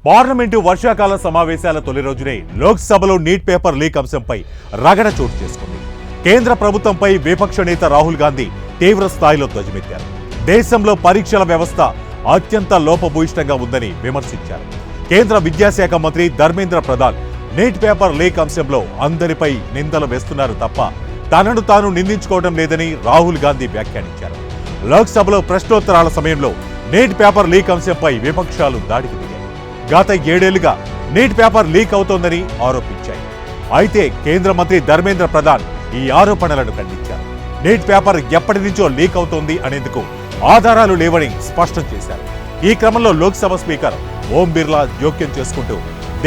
Parliament వర్షాకాల సమావేశాల తొలి రోజునే లోక్సభలో నీట్ పేపర్ లీక్ అంశంపై రగడ చోటు చేసుకుంది. కేంద్ర ప్రభుత్వంపై విపక్ష నేత రాహుల్ గాంధీ తీవ్ర స్థాయిలో ధ్వజమెత్తారు. దేశంలో పరీక్షల వ్యవస్థ అత్యంత లోపభూయిష్టంగా ఉందని విమర్శించారు. కేంద్ర విద్యాశాఖ మంత్రి Dharmendra Pradhan neat paper leak అంశంలో అందరిపై నిందలు వేస్తున్నారు తప్ప తనను తాను నిందించుకోవడం లేదని రాహుల్ గాంధీ వ్యాఖ్యానించారు. లోక్సభలో ప్రశ్నోత్తరాల సమయంలో నీట్ పేపర్ లీక్ అంశంపై విపక్షాలు దాడికి దిగాయి. గత 7 ఏళ్లుగా నీట్ పేపర్ లీక్ అవుతోందని ఆరోపించాయి. అయితే కేంద్ర మంత్రి ధర్మేంద్ర ప్రధాన్ ఈ ఆరోపణలను ఖండించారు. నీట్ పేపర్ ఎప్పటి నుంచో లీక్ అవుతోంది అనేందుకు ఆధారాలు లేవని స్పష్టం చేశారు. ఈ క్రమంలో లోక్సభ స్పీకర్ ఓం బిర్లా జోక్యం చేసుకుంటూ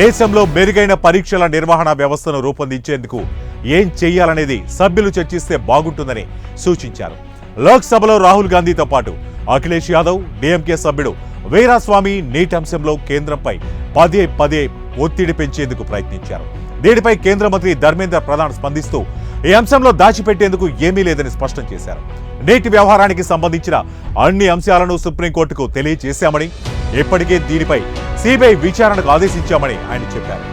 దేశంలో మెరుగైన పరీక్షల నిర్వహణ వ్యవస్థను రూపొందించేందుకు ఏం చేయాలనేది సభ్యులు చర్చిస్తే బాగుంటుందని సూచించారు. లోక్సభలో రాహుల్ గాంధీతో పాటు అఖిలేష్ యాదవ్, డీఎంకే సభ్యుడు వీరాస్వామి నీట్ అంశంలో కేంద్రంపై పదే ఒత్తిడి పెంచేందుకు ప్రయత్నించారు. దీనిపై కేంద్ర మంత్రి ధర్మేంద్ర ప్రధాన్ స్పందిస్తూ ఈ అంశంలో దాచిపెట్టేందుకు ఏమీ లేదని స్పష్టం చేశారు. నీటి వ్యవహారానికి సంబంధించిన అన్ని అంశాలను సుప్రీంకోర్టుకు తెలియజేశామని, ఇప్పటికే దీనిపై సిబిఐ విచారణకు ఆదేశించామని ఆయన చెప్పారు.